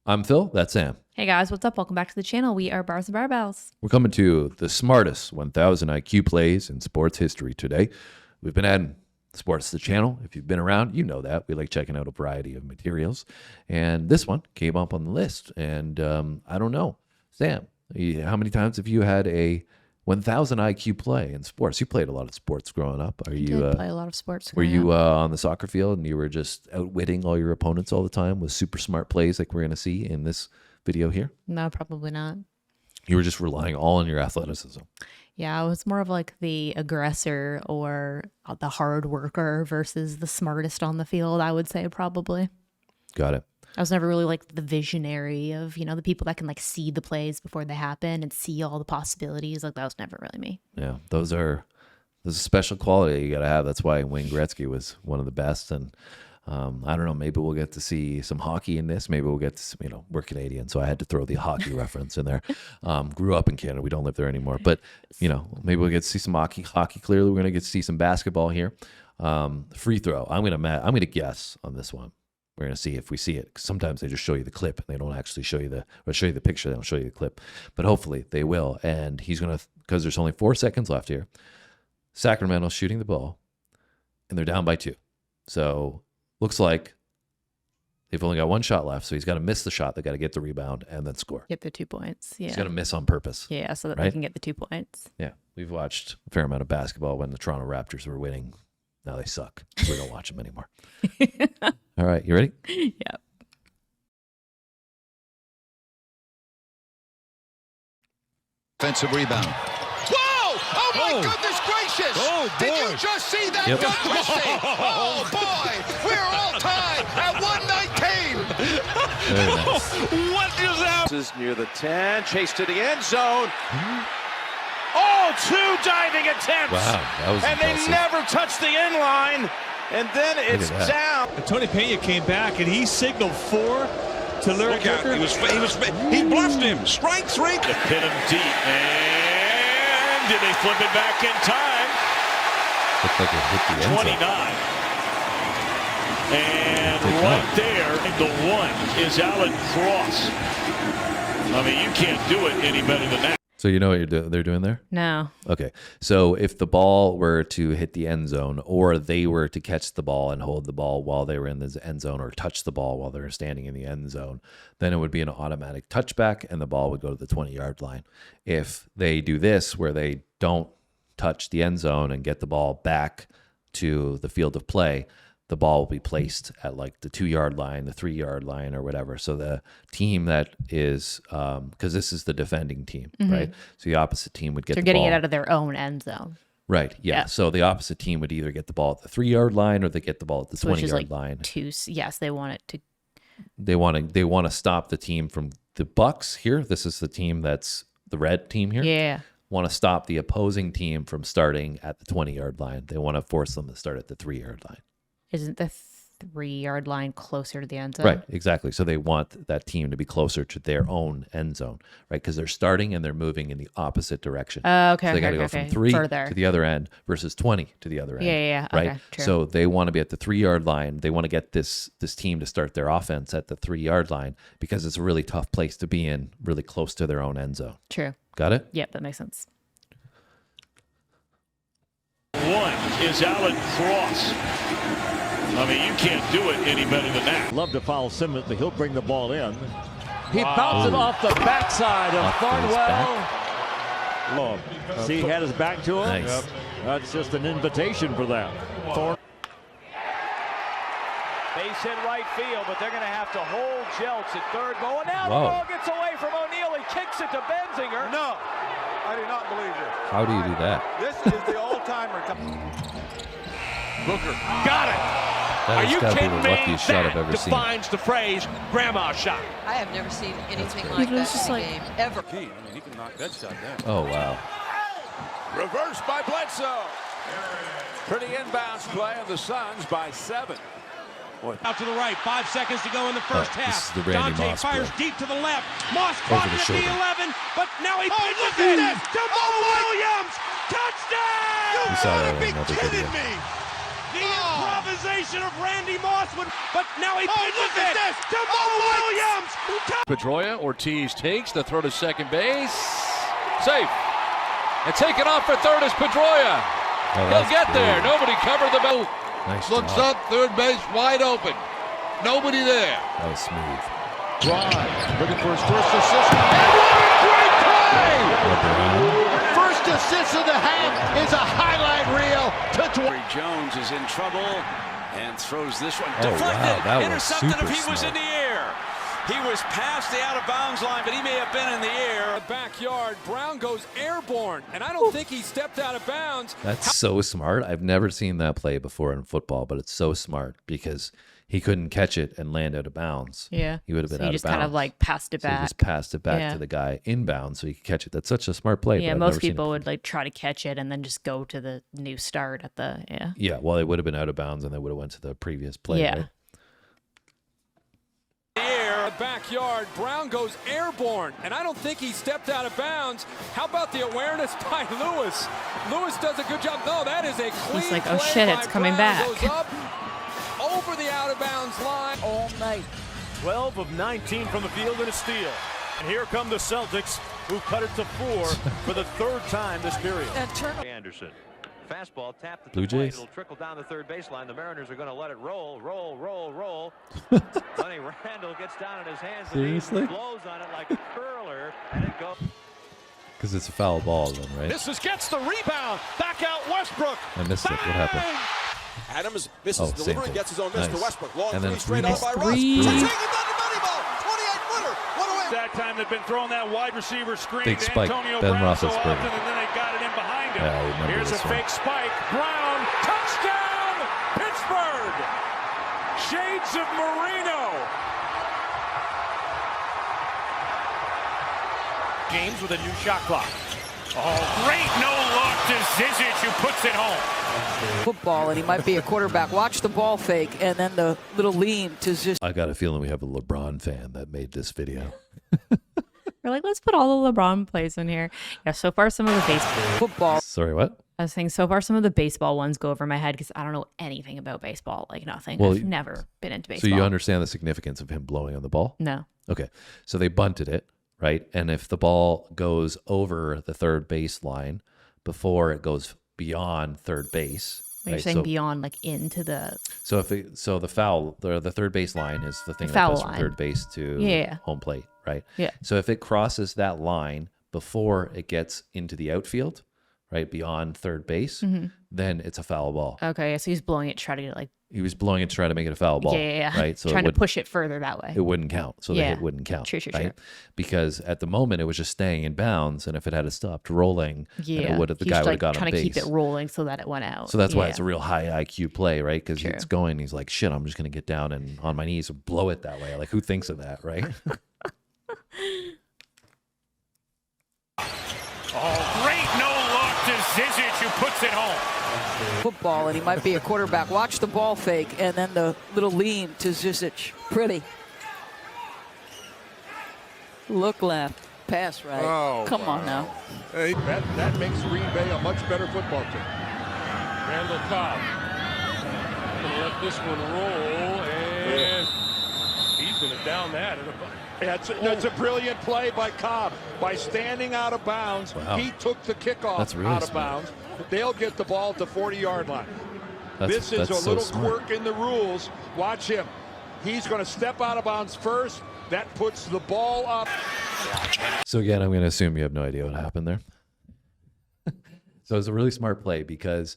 I'm Phil. That's Sam. Hey guys, what's up? Welcome back to the channel. We are Bars and Barbells. We're coming to the smartest 1,000 IQ plays in sports history today. We've been adding sports to the channel. If you've been around, you know that. We like checking out a variety of materials. And this one came up on the list. And I don't know. Sam, how many times have you had a 1,000 IQ play in sports? You played a lot of sports growing up. I did play a lot of sports. Were you on the soccer field and you were just outwitting all your opponents all the time with super smart plays like we're going to see in this video here? No, probably not. You were just relying all on your athleticism. Yeah, I was more of like the aggressor or the hard worker versus the smartest on the field, I would say probably. Got it. I was never really like the visionary of, the people that can like see the plays before they happen and see all the possibilities. Like that was never really me. Yeah, there's a special quality you got to have. That's why Wayne Gretzky was one of the best. And I don't know, maybe we'll get to see some hockey in this. Maybe we'll get to, we're Canadian, so I had to throw the hockey reference in there. Grew up in Canada. We don't live there anymore. But, maybe we'll get to see some hockey. Clearly, we're going to get to see some basketball here. Free throw. I'm going to guess on this one. We're going to see if we see it. Sometimes they just show you the clip and they don't actually show you the picture. They don't show you the clip, but hopefully they will. And he's going to, because there's only 4 seconds left here. Sacramento shooting the ball and they're down by 2. So looks like they've only got 1 shot left. So he's got to miss the shot. They got to get the rebound and then score. Get the 2 points. Yeah. He's got to miss on purpose. Yeah. So that they can get the 2 points. Yeah. We've watched a fair amount of basketball when the Toronto Raptors were winning. Now they suck. We don't watch them anymore. All right, you ready? Yeah. Offensive rebound. Whoa! Oh my goodness gracious! Oh, boy. Did you just see that? Yep. Oh boy! We're all tied at 119. Very nice. What is that? This is near the 10, chase to the end zone. Oh, 2 diving attempts. Wow, that was and impressive. they never touched the end line. And then it's down. And Tony Pena came back and he signaled 4 to Larry Kirker. He bluffed him. Strike 3. To pin him deep. And did they flip it back in time? Looked like it hit the end zone. 29. And right there, the 1 is Alan Cross. I mean, you can't do it any better than that. So you know what they're doing there? No. Okay. So if the ball were to hit the end zone or they were to catch the ball and hold the ball while they were in the end zone or touch the ball while they're standing in the end zone, then it would be an automatic touchback and the ball would go to the 20-yard line. If they do this where they don't touch the end zone and get the ball back to the field of play, the ball will be placed at like the 2-yard line, the 3-yard line or whatever. So the team that is, because this is the defending team, right? So the opposite team would get the ball. They're getting it out of their own end zone. Right, yeah. So the opposite team would either get the ball at the 3-yard line or they get the ball at the 20-yard line. Yes, they want it to. They want to stop the team from the Bucks here. This is the team that's the red team here. Yeah. Want to stop the opposing team from starting at the 20-yard line. They want to force them to start at the 3-yard line. Isn't the 3-yard line closer to the end zone? Right, exactly. So they want that team to be closer to their own end zone, right? Because they're starting and they're moving in the opposite direction. Okay. So they got to go from 3 Further to the other end versus 20 to the other end. Yeah. Right. Okay, true. So they want to be at the 3-yard line. They want to get this team to start their offense at the 3-yard line because it's a really tough place to be in, really close to their own end zone. True. Got it? Yep, that makes sense. 1 is Alan Cross. I mean, you can't do it any better than that. Love to foul Simmons, but he'll bring the ball in. He bounced it off the backside of Thornwell. Oh, see, he had his back to him. Nice. Yep. That's just an invitation for that. Base hit right field, but they're going to have to hold Jeltz at third. And now Whoa. the ball gets away from O'Neal. He kicks it to Benzinger. No, I do not believe this. How do you do that? This is the old-timer. Booker got it. That has got to be the luckiest shot I've ever seen. Defines the phrase grandma shot. I have never seen anything like that in a game, ever. He can knock that shot down. Oh, wow. Reversed by Bledsoe. Pretty inbounds play of the Suns by 7. Out to the right, 5 seconds to go in the first This half. is the Randy Dante Moss fires play. deep to the left. Moss Over caught the it at shoulder. the 11, but now he look at this! to Mo Williams. Touchdown! We saw that in another video. The improvisation of Randy Moss, but now he pitches it to Mo Williams. Pedroia, Ortiz takes the throw to second base. Safe. And taken off for third is Pedroia. He'll get there. Nobody covered the ball. Nice Looks job. up, third base wide open. Nobody there. That was smooth. Drive, looking for his first assist. And what a great play! First assist of the half is a highlight reel to Dwight. Jones is in trouble and throws this one. Oh, wow, that was Intercepted super if he was in smart. the air. He was past the out-of-bounds line, but he may have been in the air. Backyard. Brown goes airborne, and I don't think he stepped out of bounds. That's so smart. I've never seen that play before in football, but it's so smart because he couldn't catch it and land out of bounds. Yeah. He would have been So out he of just bounds. kind of like passed it So he back. just passed it back Yeah. to the guy inbound so he could catch it. That's such a smart play. Yeah, but I've most never seen it people before. would like try to catch it and then just go to the new start at the Yeah, well, it would have been out of bounds and they would have went to the previous play. Yeah. Right? Backyard. Brown goes airborne, and I don't think he stepped out of bounds. How about the awareness by Lewis? Lewis does a good job. No, that is a clean like, oh, play shit, by it's coming Brown. back. Goes up over the out-of-bounds line all night. 12 of 19 from the field and a steal. And here come the Celtics, who cut it to 4 for the third time this period. Anderson. Fastball tapped at Blue the plate. Jays. It'll trickle down the third baseline. The Mariners are going to let it roll. Lenny Randall gets down in his hands. Seriously? And he blows on it like a curler, and it goes. Because it's a foul ball then, right? Misses, gets the rebound. Back out Westbrook. I missed it. What happened? Adams misses Oh, same delivery, thing. gets his own miss Nice. to Westbrook. Long And then three straight out by Russ. three. Taking down the money ball. 28-footer. What away. That time they've been throwing that wide receiver screen Big to spike. Antonio Ben Brown so Roethlisberger. often, and then they got it in behind him. Yeah, I remember Here's a this one. fake spike. Brown, touchdown, Pittsburgh. Shades of Marino. James with a new shot clock. Oh, great no look to Zizic, who puts it home. Football, and he might be a quarterback. Watch the ball fake, and then the little lean to just. I got a feeling we have a LeBron fan that made this video. We're like, let's put all the LeBron plays in here. Yeah, so far some of the baseball. Football. Sorry, what? I was saying so far some of the baseball ones go over my head because I don't know anything about baseball. Like nothing. Well, I've never been into So baseball. you understand the significance of him blowing on the ball? No. Okay. So they bunted it, right? And if the ball goes over the third baseline before it goes beyond third base, You're right? saying So, beyond like into the. so if it, so the foul, the third base line is the thing that Foul goes from line. third base to Yeah. home plate, right? Yeah. So if it crosses that line before it gets into the outfield, right, beyond third base, Mm-hmm. then it's a foul ball. Okay, so he's blowing it, trying to get like. He was blowing it to try to make it a foul ball, Yeah. right? So trying to would, push it further that way. it wouldn't count. So the Yeah. hit wouldn't count. Sure. right? Because at the moment it was just staying in bounds, and if it had stopped rolling, then Yeah. it would have the He's guy would like have got on trying to base. keep it rolling so that it went out. So that's why Yeah. it's a real high IQ play, right? Because True. it's going. He's like, shit, I'm just gonna get down and on my knees and blow it that way. Like, who thinks of that, right? Oh, great no look to Zizic, who puts it home. Football, and he might be a quarterback. Watch the ball fake, and then the little lean to Zizic. Pretty. Look left. Pass right. Oh, Come on now. Hey, that makes Green Bay a much better football team. Randall Cobb. Gonna let this one roll, and he's gonna down that. That's a brilliant play by Cobb. By standing out of bounds, Wow. he took the kickoff That's really out of smart. bounds. They'll get the ball at the 40-yard line. This is a so little smart. quirk in the rules. Watch him. He's going to step out of bounds first. That puts the ball up. So again, I'm going to assume you have no idea what happened there. So it's a really smart play because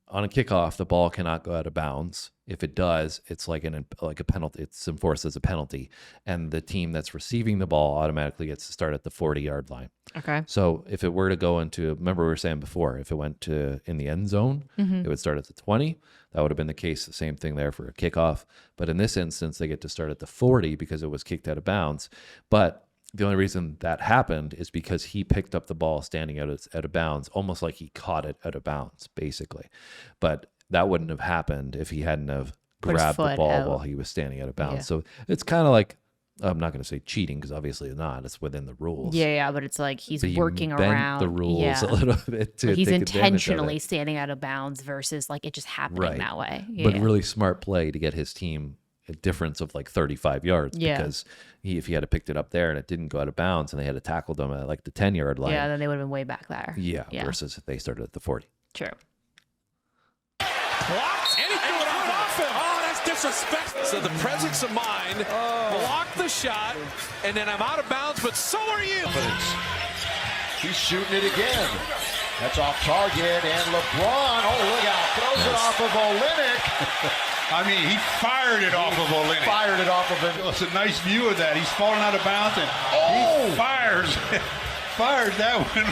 on a kickoff, the ball cannot go out of bounds. If it does, it's like a penalty. It's enforced as a penalty, and the team that's receiving the ball automatically gets to start at the 40-yard line. Okay. So if it were to go into, remember we were saying before, if it went to in the end zone, it would start at the 20. That would have been the case. The same thing there for a kickoff. But in this instance, they get to start at the 40 because it was kicked out of bounds. But the only reason that happened is because he picked up the ball standing out of bounds, almost like he caught it out of bounds, basically. But that wouldn't have happened if he hadn't have Put his grabbed the foot ball out. while he was standing out of bounds. Yeah. So it's kind of like I'm not going to say cheating because obviously not. It's within the rules. Yeah, but it's like he's But he working bent around the rules yeah. a little bit to he's take advantage of intentionally it. standing out of bounds versus like it just happening that way. Yeah. But really smart play to get his team a difference of like 35 yards because if he had picked it up there and it didn't go out of bounds and they had tackled him at like the 10-yard line. Yeah, then they would have been way back there. Yeah, versus if they started at the 40. True. Blocked. And he threw it off him. Oh, that's disrespectful. So the presence of mind, block the shot, and then I'm out of bounds, but so are you. He's shooting it again. That's off target, and LeBron, oh, look out, throws it off of Olynyk. I mean, he fired it off of Olynyk. Fired it off of him. It's a nice view of that. He's falling out of bounds, and he fires that one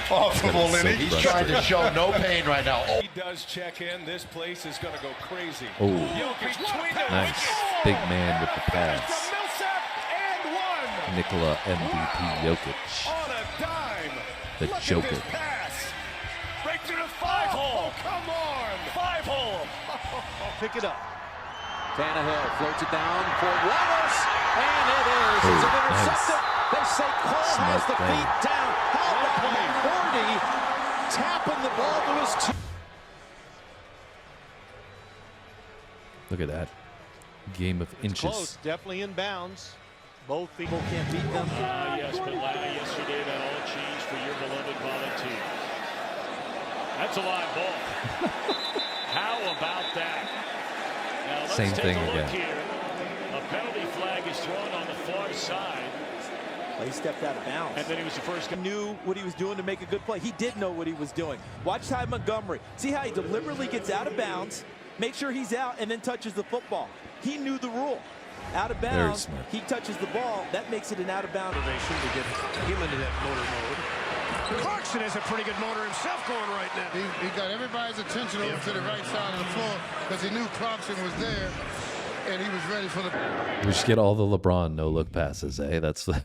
off of Olynyk. He's trying to show no pain right now. Oh. He does check in. This place is going to go crazy. Oh, nice. Big man with the pass. Nikola MVP Jokic. On a dime. The Joker. Right to the 5-hole. Come on. 5-hole. Pick it up. Tannehill floats it down for Wallace, and it is. It's an intercepted. They say Cole has the feet down. How about McCourty tapping the ball to his two? Look at that. Game of inches. Close, definitely in bounds. Both people can't beat them. Yes, but yesterday that all changed for your beloved Volunteers. That's a live ball. How about that? Now let's Same take thing a look again. here. A penalty flag is thrown on the far side. He stepped out of bounds. And then he was the first guy. Knew what he was doing to make a good play. He did know what he was doing. Watch Ty Montgomery. See how he deliberately gets out of bounds, make sure he's out, and then touches the football. He knew the rule. Out of bounds, he touches the ball. That makes it an out of bounds. Motivation to get him into that motor mode. Clarkson has a pretty good motor himself going right now. He got everybody's attention over to the right side of the floor because he knew Clarkson was there and he was ready for the... We just get all the LeBron no-look passes, eh? That's the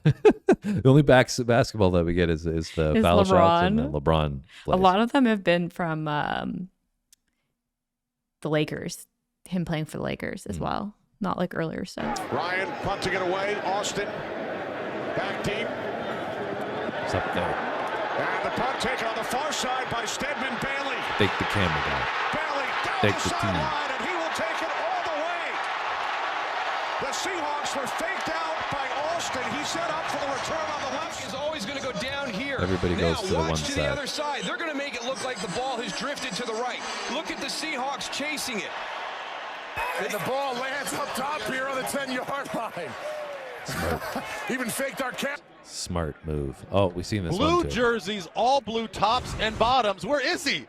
only basketball that we get is the foul shots and the LeBron plays. A lot of them have been from the Lakers, him playing for the Lakers as well. Not like earlier stuff. Ryan punting it away. Austin back deep. It's up there. And the punt taken on the far side by Stedman Bailey. Take the camera down. Bailey down Take the the team. sideline, and he will take it all the way. The Seahawks were faked out by Austin. He set up for the return on the left. Is always going to go down here. Everybody goes to the one watch to the side. other side. They're going to make it look like the ball has drifted to the right. Look at the Seahawks chasing it. And the ball lands up top here on the 10-yard line. Even faked our cap. Smart move. Oh, we've seen this blue one too. jerseys, all blue tops and bottoms. Where is he?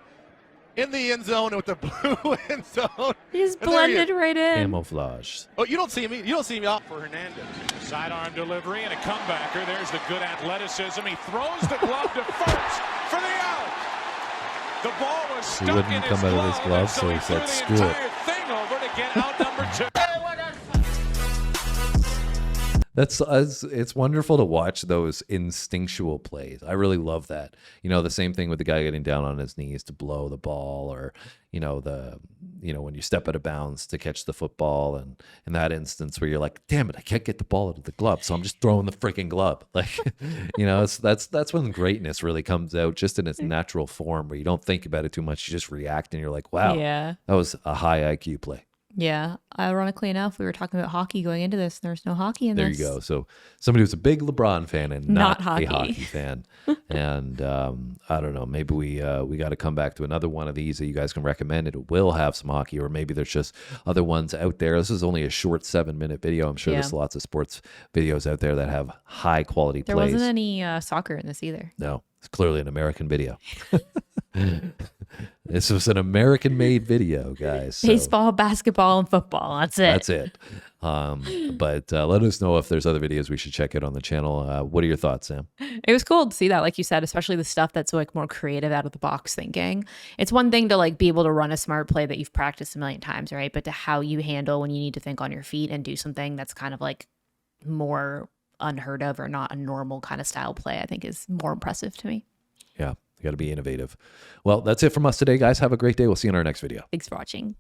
In the end zone with the blue end zone. He's blended right in. Camouflage. Oh, you don't see me. You don't see me off For Hernandez. Sidearm delivery and a comebacker. There's the good athleticism. He throws the glove to first for the out. The ball was stuck He wouldn't in come his out of his glove, and so he threw said, the "Screw it." entire thing over to get out number 2. It's wonderful to watch those instinctual plays. I really love that. You know, the same thing with the guy getting down on his knees to blow the ball, or when you step out of bounds to catch the football, and in that instance where you're like, damn it, I can't get the ball out of the glove, so I'm just throwing the freaking glove. Like, that's when greatness really comes out, just in its natural form, where you don't think about it too much, you just react, and you're like, wow, that was a high IQ play. Yeah. Ironically enough, we were talking about hockey going into this, and there's no hockey in There this. you go. So somebody who's a big LeBron fan and not hockey. a hockey fan. And I don't know, maybe we got to come back to another one of these that you guys can recommend. It will have some hockey, or maybe there's just other ones out there. This is only a short 7-minute video. I'm sure there's lots of sports videos out there that have high quality There plays. wasn't any soccer in this either. No, it's clearly an American video. This was an American-made video, guys. So Baseball, basketball, and football. That's it. that's it. But let us know if there's other videos we should check out on the channel. What are your thoughts, Sam? It was cool to see that, like you said, especially the stuff that's like more creative, out of the box thinking. It's one thing to like be able to run a smart play that you've practiced a million times, right? But to how you handle when you need to think on your feet and do something that's kind of like more unheard of or not a normal kind of style play, I think is more impressive to me. Yeah, you got to be innovative. Well, that's it from us today, guys. Have a great day. We'll see you in our next video. Thanks for watching.